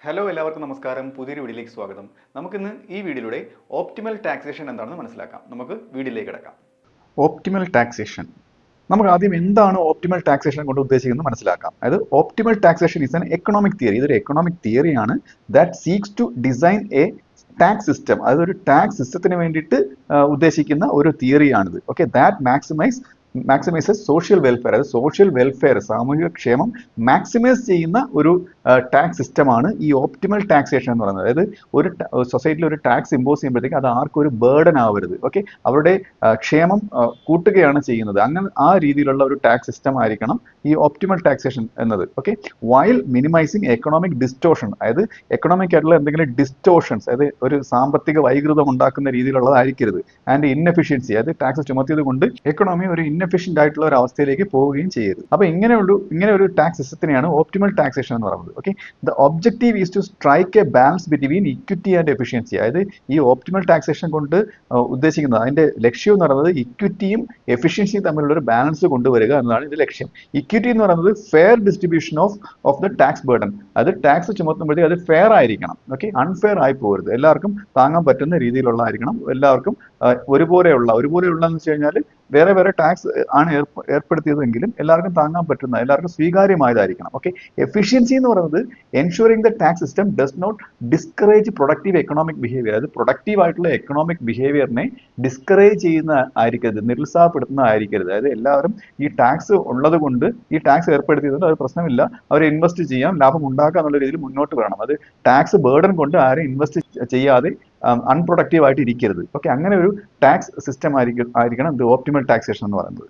Hello എല്ലാവർക്കും നമസ്കാരം. പുതിയൊരു വീഡിയോയിലേക്ക് സ്വാഗതം. നമുക്കിന്ന് ഈ വീഡിയോയിലൂടെ ഓപ്റ്റിമൽ ടാക്സേഷൻ എന്താണെന്ന് മനസ്സിലാക്കാം. നമുക്ക് വീഡിയോയിലേക്ക് കിടക്കാം. ഓപ്റ്റിമൽ ടാക്സേഷൻ, നമുക്ക് ആദ്യം എന്താണ് ഓപ്റ്റിമൽ ടാക്സേഷൻ കൊണ്ട് ഉദ്ദേശിക്കുന്നത് മനസ്സിലാക്കാം. അതായത് optimal taxation is an economic theory. ഇതൊരു എക്കണോമിക് തിയറിയാണ് that seeks to design a tax system. അതായത് ഒരു ടാക്സ് സിസ്റ്റത്തിന് വേണ്ടിയിട്ട് ഉദ്ദേശിക്കുന്ന ഒരു തിയറിയാണിത്. Okay, that maximises social welfare. അതായത് സോഷ്യൽ വെൽഫെയർ, സാമൂഹിക ക്ഷേമം മാക്സിമൈസ് ചെയ്യുന്ന ഒരു ടാക്സ് സിസ്റ്റമാണ് ഈ ഓപ്റ്റിമൽ ടാക്സേഷൻ എന്ന് പറയുന്നത്. അതായത് ഒരു സൊസൈറ്റിയിൽ ഒരു ടാക്സ് ഇമ്പോസ് ചെയ്യുമ്പോഴത്തേക്ക് അത് ആർക്കും ഒരു ബേർഡൻ ആവരുത്. ഓക്കെ, അവരുടെ ക്ഷേമം കൂട്ടുകയാണ് ചെയ്യുന്നത്. അങ്ങനെ ആ രീതിയിലുള്ള ഒരു ടാക്സ് സിസ്റ്റം ആയിരിക്കണം ഈ ഓപ്റ്റിമൽ ടാക്സേഷൻ എന്നത്. Okay, while minimising economic distortion. അതായത് എക്കണോമിക് ആയിട്ടുള്ള എന്തെങ്കിലും ഡിസ്റ്റോർഷൻസ്, അതായത് ഒരു സാമ്പത്തിക വൈകൃതം ഉണ്ടാക്കുന്ന രീതിയിലുള്ളതായിരിക്കരുത്. ആൻഡ് ഇൻഎഫിഷ്യൻസി, അതായത് ടാക്സ് ചുമത്തിയത് കൊണ്ട് എക്കണോമി ഒരു ഇൻഎഫിഷ്യന്റ് ആയിട്ടുള്ള ഒരു അവസ്ഥയിലേക്ക് പോവുകയും ചെയ്യരുത്. അപ്പൊ ഇങ്ങനെ ഒരു ടാക്സ് സിസ്റ്റത്തിനെയാണ് ഓപ്റ്റിമൽ ടാക്സേഷൻ എന്ന് പറയുന്നത്. Okay, the objective is to strike a balance between equity and efficiency. അതായത് ഈ ഓപ്റ്റിമൽ ടാക്സേഷൻ കൊണ്ട് ഉദ്ദേശിക്കുന്നത്, അതിന്റെ ലക്ഷ്യം എന്ന് പറയുന്നത് ഇക്വിറ്റിയും എഫിഷ്യൻസിയും തമ്മിലുള്ള ഒരു ബാലൻസ് കൊണ്ടുവരിക എന്നതാണ് ഇതിന്റെ ലക്ഷ്യം. ഇക്വിറ്റി എന്ന് പറയുന്നത് fair distribution of the tax burden. അത് ടാക്സ് ചുമത്തുമ്പോഴത്തേക്ക് അത് ഫെയർ ആയിരിക്കണം. ഓക്കെ, അൺഫെയർ ആയി പോകരുത്. എല്ലാവർക്കും താങ്ങാൻ പറ്റുന്ന രീതിയിലുള്ളതായിരിക്കണം. എല്ലാവർക്കും ഒരുപോലെയുള്ള എന്ന് വെച്ച് കഴിഞ്ഞാൽ വേറെ വേറെ ടാക്സ് ആണ് ഏർപ്പെടുത്തിയതെങ്കിലും എല്ലാവർക്കും താങ്ങാൻ പറ്റുന്ന, എല്ലാവർക്കും സ്വീകാര്യമായതായിരിക്കണം. ഓക്കെ, എഫിഷ്യൻസി എന്ന് പറയുന്നത് ensuring the tax system does not discourage productive economic behaviour. അതായത് പ്രൊഡക്റ്റീവ് ആയിട്ടുള്ള എക്കണോമിക് ബിഹേവിയറിനെ ഡിസ്കറേജ് ചെയ്യുന്ന ആയിരിക്കരുത്, നിരുത്സാഹപ്പെടുത്തുന്ന ആയിരിക്കരുത്. അതായത് എല്ലാവരും ഈ ടാക്സ് ഉള്ളത് കൊണ്ട്, ഈ ടാക്സ് ഏർപ്പെടുത്തിയതുകൊണ്ട് അത് പ്രശ്നമില്ല, അവർ ഇൻവെസ്റ്റ് ചെയ്യാം, ലാഭം ഉണ്ടാക്കുക എന്നുള്ള രീതിയിൽ മുന്നോട്ട് വരണം. അത് ടാക്സ് ബേർഡൻ കൊണ്ട് ആരും ഇൻവെസ്റ്റ് ചെയ്യാതെ അൺപ്രൊഡക്റ്റീവ് ആയിട്ട് ഇരിക്കരുത്. ഓക്കെ, അങ്ങനെ ഒരു ടാക്സ് സിസ്റ്റം ആയിരിക്കണം ഇത് ഓപ്റ്റിമൽ ടാക്സേഷൻ എന്ന് പറയുന്നത്.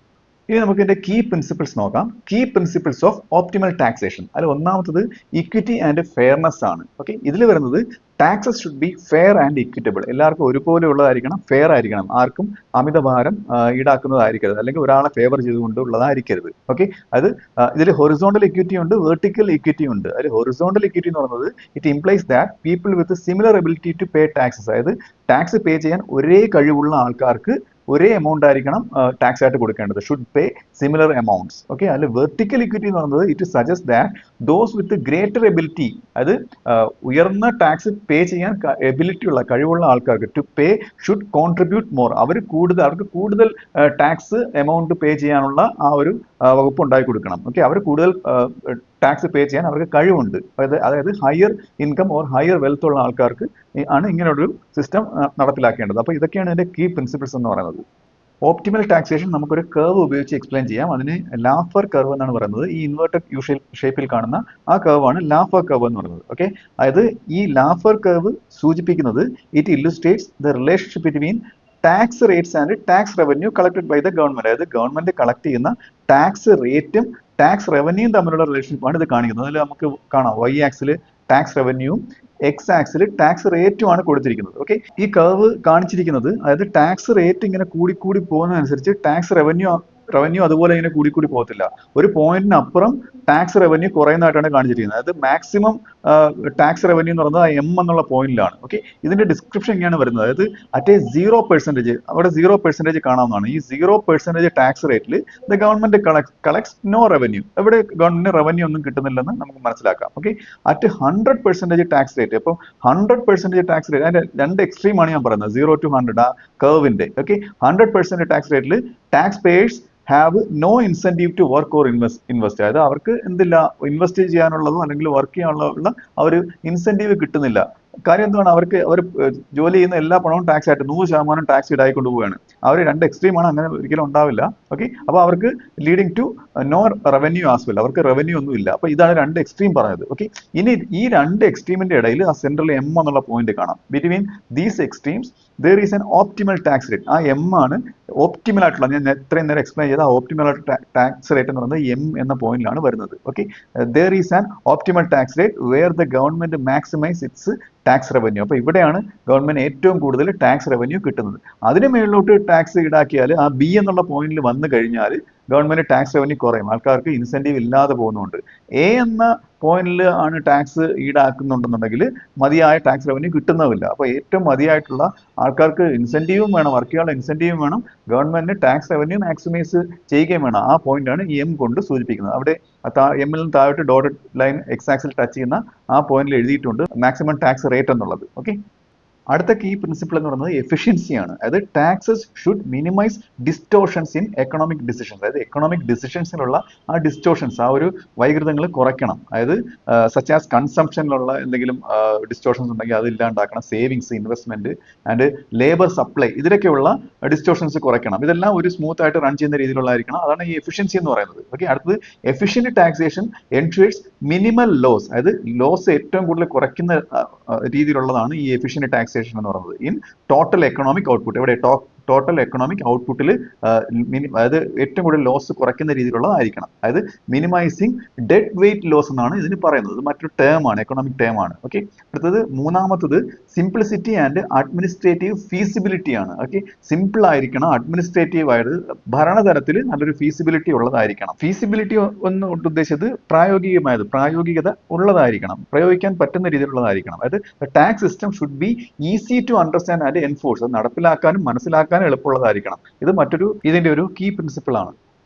ഇനി നമുക്ക് ഇതിന്റെ കീ പ്രിൻസിപ്പിൾസ് നോക്കാം. Key principles of optimal taxation. അതിൽ ഒന്നാമത്തത് ഇക്വിറ്റി ആൻഡ് ഫെയർനെസ് ആണ്. ഓക്കെ, ഇതിൽ വരുന്നത് taxes should be fair and equitable. എല്ലാവർക്കും ഒരുപോലെ ഉള്ളതായിരിക്കണം, ഫെയർ ആയിരിക്കണം, ആർക്കും അമിതഭാരം ഈടാക്കുന്നതായിരിക്കരുത്, അല്ലെങ്കിൽ ഒരാളെ ഫേവർ ചെയ്തുകൊണ്ടുള്ളതായിരിക്കരുത്. ഓക്കെ, അത് ഇതിൽ ഹൊറിസോണ്ടൽ ഇക്വിറ്റി ഉണ്ട്, വെർട്ടിക്കൽ ഇക്വിറ്റി ഉണ്ട്. അതിൽ ഹൊറിസോണ്ടൽ ഇക്വിറ്റി എന്ന് പറയുന്നത് it implies that people with similar ability to pay taxes. അതായത് ടാക്സ് പേ ചെയ്യാൻ ഒരേ കഴിവുള്ള ആൾക്കാർക്ക് ഒരേ എമൗണ്ട് ആയിരിക്കണം ടാക്സ് ആയിട്ട് കൊടുക്കേണ്ടത്. Should pay similar amounts. Okay, അതിൽ വെർട്ടിക്കൽ ഇക്വിറ്റി എന്ന് പറയുന്നത് it suggest that those with greater ability, അത് ഉയർന്ന ടാക്സ് പേ ചെയ്യാൻ എബിലിറ്റി ഉള്ള, കഴിവുള്ള ആൾക്കാർക്ക് to pay should contribute more. അവർക്ക് കൂടുതൽ ടാക്സ് എമൗണ്ട് പേ ചെയ്യാനുള്ള ആ ഒരു വകുപ്പ് ഉണ്ടാക്കി കൊടുക്കണം. ഓക്കെ, അവർ കൂടുതൽ ടാക്സ് പേ ചെയ്യാൻ അവർക്ക് കഴിവുണ്ട്. അതായത് higher income or higher wealth ഉള്ള ആൾക്കാർക്ക് ആണ് ഇങ്ങനെയൊരു സിസ്റ്റം നടപ്പിലാക്കേണ്ടത്. അപ്പോൾ ഇതൊക്കെയാണ് ഇതിന്റെ കീ പ്രിൻസിപ്പിൾസ് എന്ന് പറയുന്നത്. ഓപ്റ്റിമൽ ടാക്സേഷൻ നമുക്കൊരു കർവ് ഉപയോഗിച്ച് എക്സ്പ്ലെയിൻ ചെയ്യാം. അതിന് ലാഫർ കർവ് എന്നാണ് പറയുന്നത്. ഈ ഇൻവേർട്ടഡ് യു ഷേപ്പിൽ കാണുന്ന ആ കർവാണ് ലാഫർ കർവ് എന്ന് പറയുന്നത്. ഓക്കെ, അതായത് ഈ ലാഫർ കർവ് സൂചിപ്പിക്കുന്നത് it illustrates the relationship between tax rates and tax revenue collected by the government. അതായത് ഗവൺമെന്റ് കളക്ട് ചെയ്യുന്ന ടാക്സ് റേറ്റും ടാക്സ് റവന്യൂയും തമ്മിലുള്ള റിലേഷൻഷിപ്പാണ് ഇത് കാണിക്കുന്നത്. അതിൽ നമുക്ക് കാണാം വൈ ആക്സിൽ ടാക്സ് റവന്യൂവും എക്സ് ആക്സിൽ ടാക്സ് റേറ്റുമാണ് കൊടുത്തിരിക്കുന്നത്. ഓക്കെ, ഈ കർവ് കാണിച്ചിരിക്കുന്നത്, അതായത് ടാക്സ് റേറ്റ് ഇങ്ങനെ കൂടി പോകുന്നതനുസരിച്ച് ടാക്സ് റവന്യൂ അതുപോലെ ഇങ്ങനെ കൂടി പോകത്തില്ല. ഒരു പോയിന്റിന് അപ്പുറം ടാക്സ് റവന്യൂ കുറയുന്നതായിട്ടാണ് കാണിച്ചിരിക്കുന്നത്. അതായത് മാക്സിമം ടാക്സ് റവന്യൂ എന്ന് പറയുന്നത് എം എന്നുള്ള പോയിന്റിലാണ്. ഓക്കെ, ഇതിന്റെ ഡിസ്ക്രിപ്ഷൻ ഇങ്ങനെയാണ് വരുന്നത്. അതായത് അറ്റ് 0%, അവിടെ 0% കാണാവുന്നതാണ്. ഈ 0% ടാക്സ് റേറ്റിൽ the government collects no revenue. ഇവിടെ ഗവൺമെന്റ് റവന്യൂ ഒന്നും കിട്ടുന്നില്ലെന്ന് നമുക്ക് മനസ്സിലാക്കാം. ഓക്കെ, അറ്റ് 100% ടാക്സ് റേറ്റ്, അപ്പോൾ 100% ടാക്സ് റേറ്റ്, അതിന്റെ രണ്ട് എക്സ്ട്രീം ആണ് ഞാൻ പറയുന്നത്, 0 to 100 ആ കർവിന്റെ. ഓക്കെ, 100% ടാക്സ് റേറ്റിൽ taxpayers have no incentive to work or invest. അതായത് അവർക്ക് എന്തില്ല, ഇൻവെസ്റ്റ് ചെയ്യാനുള്ളതോ അല്ലെങ്കിൽ വർക്ക് ചെയ്യാനുള്ള ആ ഒരു ഇൻസെന്റീവ് കിട്ടുന്നില്ല. കാര്യം എന്താണ്, അവർ ജോലി ചെയ്യുന്ന എല്ലാ പണവും ടാക്സ് ആയിട്ട് 100% ടാക്സ് ഈടായിക്കൊണ്ട് പോവുകയാണ്. അവർ രണ്ട് എക്സ്ട്രീമാണ്, അങ്ങനെ ഒരിക്കലും ഉണ്ടാവില്ല. ഓക്കെ, അപ്പോൾ അവർക്ക് leading to no revenue as well, അവർക്ക് റവന്യൂ ഒന്നും ഇല്ല. അപ്പോൾ ഇതാണ് രണ്ട് എക്സ്ട്രീം പറഞ്ഞത്. ഓക്കെ, ഇനി ഈ രണ്ട് എക്സ്ട്രീമിന്റെ ഇടയിൽ ആ സെൻട്രൽ എം എന്നുള്ള പോയിന്റ് കാണാം. Between these extremes there is an optimal tax rate. ആ എം ആണ് ഓപ്റ്റിമൽ ആയിട്ടുള്ള, ഞാൻ ഇത്രയും നേരം എക്സ്പ്ലെയിൻ ചെയ്ത ഓപ്റ്റിമൽ ടാക്സ് റേറ്റ് എന്ന് പറയുന്നത് എം എന്ന പോയിന്റിലാണ് വരുന്നത്. Okay, there is an optimal tax rate where the government maximize its tax revenue. അപ്പോൾ ഇവിടെയാണ് ഗവൺമെന്റ് ഏറ്റവും കൂടുതൽ ടാക്സ് റവന്യൂ കിട്ടുന്നത്. അതിന് മേളിലോട്ട് ടാക്സ് ഈടാക്കിയാൽ ആ ബി എന്നുള്ള പോയിന്റിൽ വന്നു കഴിഞ്ഞാൽ ഗവൺമെന്റ് ടാക്സ് റവന്യൂ കുറയും, ആൾക്കാർക്ക് ഇൻസെന്റീവ് ഇല്ലാതെ പോകുന്നുണ്ട്. എ എന്ന പോയിന്റിൽ ആണ് ടാക്സ് ഈടാക്കുന്നുണ്ടെന്നുണ്ടെങ്കിൽ മതിയായ ടാക്സ് റവന്യൂ കിട്ടുന്നതില്ല. അപ്പോൾ ഏറ്റവും മതിയായിട്ടുള്ള ആൾക്കാർക്ക് ഇൻസെന്റീവും വേണം, വർക്ക് ചെയ്യാനുള്ള ഇൻസെന്റീവും വേണം, ഗവൺമെന്റിന് ടാക്സ് റവന്യൂ മാക്സിമൈസ് ചെയ്യുകയും വേണം. ആ പോയിന്റാണ് ഈ എം കൊണ്ട് സൂചിപ്പിക്കുന്നത്. അവിടെ എമ്മിൽ നിന്ന് താഴോട്ട് dotted line X axis touch ചെയ്യുന്ന ആ പോയിന്റിൽ എഴുതിയിട്ടുണ്ട് മാക്സിമം ടാക്സ് റേറ്റ് എന്നുള്ളത്. ഓക്കെ, അടുത്ത കീ പ്രിൻസിപ്പിൾ എന്ന് പറയുന്നത് എഫിഷ്യൻസിയാണ്. അതായത് taxes should minimise distortions in economic decisions. അതായത് എക്കണോമിക് ഡിസിഷൻസിലുള്ള ആ ഡിസ്റ്റോർഷൻസ്, ആ ഒരു വൈകൃതങ്ങൾ കുറയ്ക്കണം. അതായത് സച്ച് ആസ് കൺസംഷനിലുള്ള എന്തെങ്കിലും ഡിസ്റ്റോർഷൻസ് ഉണ്ടെങ്കിൽ അത് ഇല്ലാണ്ടാക്കണം. Savings, investment and labour supply, ഇതിലൊക്കെയുള്ള ഡിസ്റ്റോർഷൻസ് കുറയ്ക്കണം. ഇതെല്ലാം ഒരു സ്മൂത്ത് ആയിട്ട് റൺ ചെയ്യുന്ന രീതിയിലുള്ളതായിരിക്കണം. അതാണ് ഈ എഫിഷ്യൻസി എന്ന് പറയുന്നത്. ഓക്കെ, അടുത്തത് efficient taxation ensures minimal loss. അതായത് ലോസ് ഏറ്റവും കൂടുതൽ കുറയ്ക്കുന്ന രീതിയിലുള്ളതാണ് ഈ എഫിഷ്യന്റ് ടാക്സേഷൻ എന്ന് പറയുന്നത്. ഇൻ ടോട്ടൽ എക്കണോമിക് ഔട്ട്പുട്ട്, ഇവിടെ ടോട്ടൽ എക്കണോമിക് ഔട്ട്പുട്ടിൽ അതായത് ഏറ്റവും കൂടുതൽ ലോസ് കുറയ്ക്കുന്ന രീതിയിലുള്ളതായിരിക്കണം. അതായത് മിനിമൈസിങ് ഡെഡ് വെയിറ്റ് ലോസ് എന്നാണ് ഇതിന് പറയുന്നത്. മറ്റൊരു ടേം ആണ്, എക്കണോമിക് ടേം ആണ്. ഓക്കെ, അടുത്തത് മൂന്നാമത്തത് സിംപ്ലിസിറ്റി ആൻഡ് അഡ്മിനിസ്ട്രേറ്റീവ് ഫീസിബിലിറ്റി ആണ്. ഓക്കെ, സിമ്പിൾ ആയിരിക്കണം, അഡ്മിനിസ്ട്രേറ്റീവ് ആയിട്ട് ഭരണതലത്തിൽ നല്ലൊരു ഫീസിബിലിറ്റി ഉള്ളതായിരിക്കണം. ഫീസിബിലിറ്റി എന്ന് ഉദ്ദേശിച്ചത് പ്രായോഗികത ഉള്ളതായിരിക്കണം, പ്രയോഗിക്കാൻ പറ്റുന്ന രീതിയിലുള്ളതായിരിക്കണം. അതായത് tax system should be easy to understand and enforce. അത് നടപ്പിലാക്കാനും മനസ്സിലാക്കാനും എളുപ്പമുള്ളതായിരിക്കണം. ഇത് ഇതിന്റെ ഒരു കീ പ്രിൻസിപ്പിൾ ആണ്.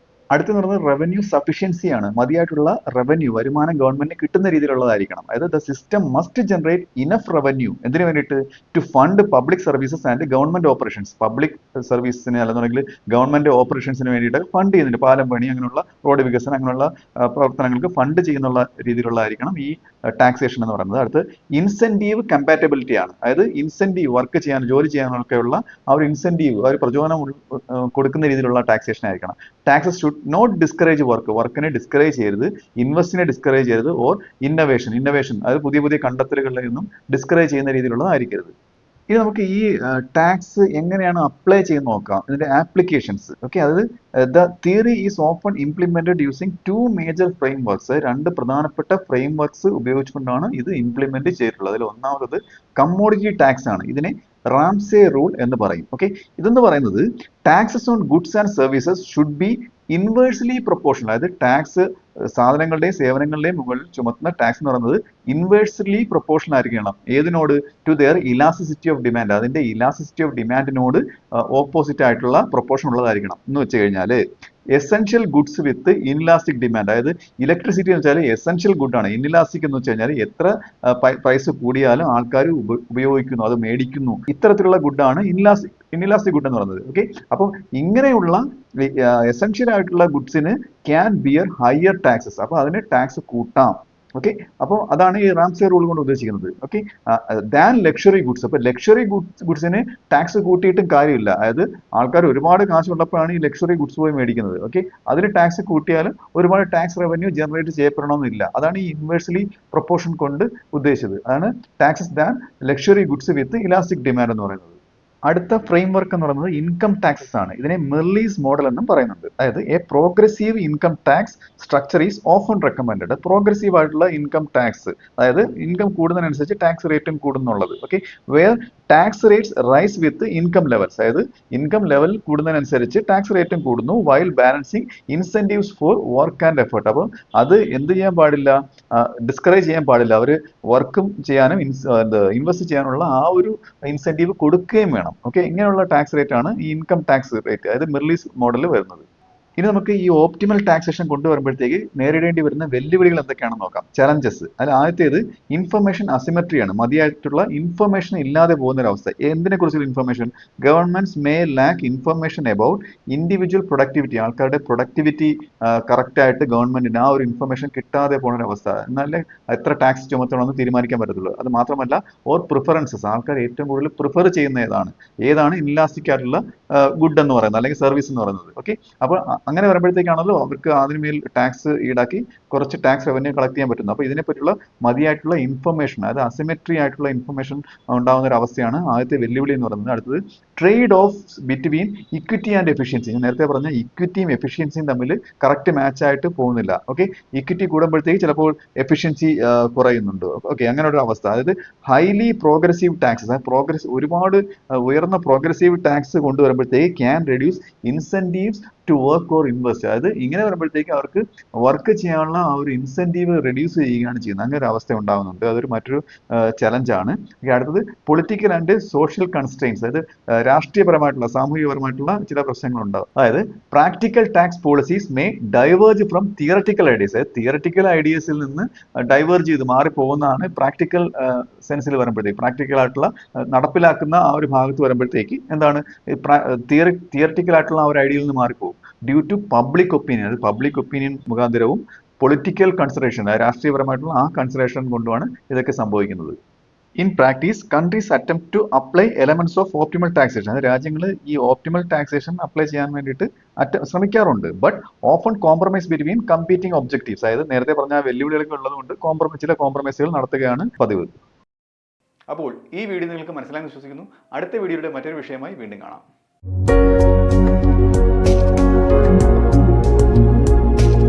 അടുത്തെന്ന് പറയുന്നത് റവന്യൂ സഫിഷ്യൻസി ആണ്. മതിയായിട്ടുള്ള റവന്യൂ, വരുമാനം ഗവൺമെന്റിന് കിട്ടുന്ന രീതിയിലുള്ളതായിരിക്കണം. അതായത് the system must generate enough revenue. എന്തിനു വേണ്ടിയിട്ട്? To fund public services and government operations. Public സർവീസിന് അല്ലെന്നുണ്ടെങ്കിൽ ഗവൺമെന്റ് ഓപ്പറേഷൻസിന് വേണ്ടിയിട്ട് ഫണ്ട് ചെയ്യുന്നുണ്ട്. പാലം പണി, അങ്ങനെയുള്ള റോഡ് വികസനം, അങ്ങനെയുള്ള പ്രവർത്തനങ്ങൾക്ക് ഫണ്ട് ചെയ്യുന്നുള്ള രീതിയിലുള്ളതായിരിക്കണം ഈ ടാക്സേഷൻ എന്ന് പറയുന്നത്. അടുത്ത് ഇൻസെന്റീവ് കമ്പാറ്റബിലിറ്റി ആണ്. അതായത് ഇൻസെന്റീവ്, വർക്ക് ചെയ്യാൻ, ജോലി ചെയ്യാനൊക്കെയുള്ള ആ ഒരു ഇൻസെന്റീവ്, ആ ഒരു പ്രചോദനം കൊടുക്കുന്ന രീതിയിലുള്ള ടാക്സേഷൻ ആയിരിക്കണം. ടാക്സസ് ഷുഡ് നോട്ട് ഡിസ്കറേജ് വർക്കിനെ ഡിസ്കറേജ് ചെയ്യരുത്, ഇൻവെസ്റ്റിനെ ഡിസ്കറേജ് ചെയ്യരുത്, ഓർ ഇന്നവേഷൻ അതായത് പുതിയ പുതിയ നിന്നും ഡിസ്കറേജ് ചെയ്യുന്ന രീതിയിലുള്ളതായിരിക്കരുത്. ഇനി നമുക്ക് ഈ ടാക്സ് എങ്ങനെയാണ് അപ്ലൈ ചെയ്ത് നോക്കാം, ഇതിന്റെ ആപ്ലിക്കേഷൻസ്. ഓക്കെ, അതായത് the theory is often implemented using 2 major frame works. 2 പ്രധാനപ്പെട്ട ഫ്രെയിം വർക്ക്സ് ഉപയോഗിച്ചുകൊണ്ടാണ് ഇത് ഇംപ്ലിമെന്റ് ചെയ്തിട്ടുള്ളത്. അതിൽ ഒന്നാമത് കമ്മോഡിറ്റി ടാക്സ് ആണ്. ഇതിനെ റാംസേ റൂൾ എന്ന് പറയും. ഓക്കെ, ഇതെന്ന് പറയുന്നത് taxes on goods and services should be inversely proportional. അതായത് ടാക്സ് സാധനങ്ങളുടെയും സേവനങ്ങളുടെയും മുകളിൽ ചുമത്തുന്ന ടാക്സ് എന്ന് പറയുന്നത് ഇൻവേഴ്സ്ലി പ്രൊപ്പോർഷണൽ ആയിരിക്കണം. ഏതിനോട്? To their elasticity of demand. അതിന്റെ ഇലാസ്റ്റിസിറ്റി ഓഫ് ഡിമാൻഡിനോട് ഓപ്പോസിറ്റ് ആയിട്ടുള്ള പ്രൊപ്പോർഷൻ ഉള്ളതായിരിക്കണം. എന്ന് വെച്ച് കഴിഞ്ഞാൽ essential goods with inelastic demand. അതായത് ഇലക്ട്രിസിറ്റി എന്ന് വെച്ചാൽ എസെൻഷ്യൽ ഗുഡാണ്. ഇൻലാസ്റ്റിക് എന്ന് വെച്ച് കഴിഞ്ഞാൽ എത്ര പ്രൈസ് കൂടിയാലും ആൾക്കാർ ഉപയോഗിക്കുന്നു, അത് മേടിക്കുന്നു. ഇത്തരത്തിലുള്ള ഗുഡാണ് ഇൻലാസ്റ്റിക് ഗുഡ് എന്ന് പറയുന്നത്. ഓക്കെ, അപ്പോൾ ഇങ്ങനെയുള്ള എസെൻഷ്യൽ ആയിട്ടുള്ള ഗുഡ്സിന് ക്യാൻ ബിയർ ഹയർ ടാക്സസ്. അപ്പോൾ അതിന് ടാക്സ് കൂട്ടാം. ഓക്കെ, അപ്പോൾ അതാണ് ഈ റാംസേ റൂൾ കൊണ്ട് ഉദ്ദേശിക്കുന്നത്. Okay, than luxury goods. അപ്പോൾ ലക്ഷറി ഗുഡ്സിന് ടാക്സ് കൂട്ടിയിട്ടും കാര്യമില്ല. അതായത് ആൾക്കാർ ഒരുപാട് കാശ് ഉള്ളപ്പോഴാണ് ഈ ലക്ഷറി ഗുഡ്സ് പോയി മേടിക്കുന്നത്. ഓക്കെ, അതിന് ടാക്സ് കൂട്ടിയാലും ഒരുപാട് ടാക്സ് റവന്യൂ ജനറേറ്റ് ചെയ്യപ്പെടണമെന്നില്ല. അതാണ് ഈ ഇൻവേഴ്സ്ലി പ്രൊപ്പോർഷൻ കൊണ്ട് ഉദ്ദേശിച്ചത്. അതാണ് ടാക്സസ് ദാൻ ലക്ഷറി ഗുഡ്സ് വിത്ത് ഇലാസ്റ്റിക് ഡിമാൻഡ് എന്ന് പറയുന്നത്. അടുത്ത ഫ്രെയിം വർക്ക് എന്ന് പറയുന്നത് ഇൻകം ടാക്സസ് ആണ്. ഇതിനെ മെർലീസ് മോഡൽ എന്നും പറയുന്നുണ്ട്. അതായത് a progressive income tax structure is often recommended. Progressive ആയിട്ടുള്ള ഇൻകം ടാക്സ്, അതായത് ഇൻകം കൂടുന്നതിനനുസരിച്ച് ടാക്സ് റേറ്റും കൂടുന്നുള്ളത്. Okay, where tax rates rise with income levels. അതായത് ഇൻകം ലെവൽ കൂടുന്നതിനനുസരിച്ച് ടാക്സ് റേറ്റും കൂടുന്നു, while balancing incentives for work and effort. അപ്പം അത് എന്ത് ചെയ്യാൻ പാടില്ല? ഡിസ്കറേജ് ചെയ്യാൻ പാടില്ല. അവർ വർക്കും ചെയ്യാനും ഇൻവെസ്റ്റ് ചെയ്യാനുള്ള ആ ഒരു ഇൻസെന്റീവ് കൊടുക്കുകയും വേണം. ഓക്കെ, ഇങ്ങനെയുള്ള ടാക്സ് റേറ്റ് ആണ് ഈ ഇൻകം ടാക്സ് റേറ്റ്, അതായത് മെർലീസ് മോഡലിൽ വരുന്നത്. ഇനി നമുക്ക് ഈ ഓപ്റ്റിമൽ ടാക്സേഷൻ കൊണ്ടുവരുമ്പോഴത്തേക്ക് നേരിടേണ്ടി വരുന്ന വെല്ലുവിളികൾ എന്തൊക്കെയാണെന്ന് നോക്കാം. ചലഞ്ചസ്. അതിൽ ആദ്യത്തേത് ഇൻഫർമേഷൻ അസിമെട്രിയാണ്. മതിയായിട്ടുള്ള ഇൻഫർമേഷൻ ഇല്ലാതെ പോകുന്ന ഒരു അവസ്ഥ. എന്തിനെ കുറിച്ചുള്ള information? Governments may lack information about individual productivity. ആൾക്കാരുടെ പ്രൊഡക്ടിവിറ്റി കറക്റ്റ് ആയിട്ട് ഗവൺമെന്റിന് ആ ഒരു ഇൻഫർമേഷൻ കിട്ടാതെ പോകുന്ന ഒരു അവസ്ഥ. എന്നാലേ എത്ര ടാക്സ് ചുമത്തണമെന്ന് തീരുമാനിക്കാൻ പറ്റത്തുള്ളൂ. അത് മാത്രമല്ല ഓർ പ്രിഫറൻസസ്. ആൾക്കാർ ഏറ്റവും കൂടുതൽ പ്രിഫർ ചെയ്യുന്ന ഏതാണ് ഇൻലാസ്റ്റിക് ആയിട്ടുള്ള ഗുഡ് എന്ന് പറയുന്നത്, അല്ലെങ്കിൽ സർവീസ് എന്ന് പറയുന്നത്. ഓക്കെ, അപ്പോൾ അങ്ങനെ വരുമ്പോഴത്തേക്കാണല്ലോ അവർക്ക് അതിനുമേൽ ടാക്സ് ഈടാക്കി കുറച്ച് ടാക്സ് റവന്യൂ കളക്ട് ചെയ്യാൻ പറ്റുന്നത്. അപ്പോൾ ഇതിനെപ്പറ്റിയുള്ള മതിയായിട്ടുള്ള ഇൻഫർമേഷൻ, അതായത് അസിമെട്രി ആയിട്ടുള്ള ഇൻഫർമേഷൻ ഉണ്ടാകുന്ന ഒരു അവസ്ഥയാണ് ആദ്യത്തെ വെല്ലുവിളി എന്ന് പറയുന്നത്. അടുത്തത് trade off between equity and efficiency. ഞാൻ നേരത്തെ പറഞ്ഞ ഇക്വിറ്റിയും എഫിഷ്യൻസിയും തമ്മിൽ കറക്റ്റ് മാച്ച് ആയിട്ട് പോകുന്നില്ല. ഓക്കെ, ഇക്വിറ്റി കൂടുമ്പോഴത്തേക്ക് ചിലപ്പോൾ എഫിഷ്യൻസി കുറയുന്നുണ്ട്. ഓക്കെ, അങ്ങനെ ഒരു അവസ്ഥ. അതായത് ഹൈലി പ്രോഗ്രസീവ് ടാക്സസ്, ഒരുപാട് ഉയർന്ന പ്രോഗ്രസീവ് ടാക്സ് കൊണ്ടുവരുമ്പോഴത്തേക്ക് can reduce incentives to work for invest, അതായത് ഇങ്ങനെ വരുമ്പോഴത്തേക്ക് അവർക്ക് വർക്ക് ചെയ്യാനുള്ള ആ ഒരു ഇൻസെന്റീവ് റെഡ്യൂസ് ചെയ്യുകയാണ് ചെയ്യുന്നത്. അങ്ങനെ ഒരു അവസ്ഥ ഉണ്ടാകുന്നുണ്ട്. അതൊരു മറ്റൊരു ചലഞ്ചാണ്. അടുത്തത് പൊളിറ്റിക്കൽ ആൻഡ് സോഷ്യൽ കൺസ്ട്രെയിൻസ്, അതായത് രാഷ്ട്രീയപരമായിട്ടുള്ള സാമൂഹികപരമായിട്ടുള്ള ചില പ്രശ്നങ്ങളുണ്ടാവും. അതായത് practical tax policies may diverge from theoretical ideas, അതായത് തിയറട്ടിക്കൽ ഐഡിയസിൽ നിന്ന് ഡൈവേർജ് ചെയ്ത് മാറിപ്പോകുന്നതാണ് പ്രാക്ടിക്കൽ സെൻസിൽ വരുമ്പോഴത്തേക്ക്, പ്രാക്ടിക്കൽ ആയിട്ടുള്ള നടപ്പിലാക്കുന്ന ആ ഒരു ഭാഗത്ത് വരുമ്പോഴത്തേക്ക് എന്താണ് തിയറട്ടിക്കൽ ആയിട്ടുള്ള ആ ഒരു ഐഡിയയിൽ നിന്ന് മാറിപ്പോകും ഡ്യൂ ടു പബ്ലിക് ഒപ്പീനിയൻ. അത് പബ്ലിക് ഒപ്പീനിയൻ മുഖാന്തരവും പൊളിറ്റിക്കൽ കൺസിഡറേഷൻ, രാഷ്ട്രീയപരമായിട്ടുള്ള ആ കൺസിഡറേഷൻ കൊണ്ടുമാണ് ഇതൊക്കെ സംഭവിക്കുന്നത്. In practice countries attempt to apply elements of optimal taxation, അത് രാജ്യങ്ങൾ ഈ ഓപ്റ്റിമൽ ടാക്സേഷൻ അപ്ലൈ ചെയ്യാൻ വേണ്ടിയിട്ട് ശ്രമിക്കാറുണ്ട്. But often compromise between competing objectives, അതായത് നേരത്തെ പറഞ്ഞ വെല്ലുവിളികളൊക്കെ ഉള്ളതുകൊണ്ട് ചില കോംപ്രമൈസുകൾ നടത്തുകയാണ് പതിവ്. അപ്പോൾ ഈ വീഡിയോ നിങ്ങൾക്ക് മനസ്സിലായെന്ന് വിശ്വസിക്കുന്നു. അടുത്ത വീഡിയോയുടെ മറ്റൊരു വിഷയമായി വീണ്ടും കാണാം.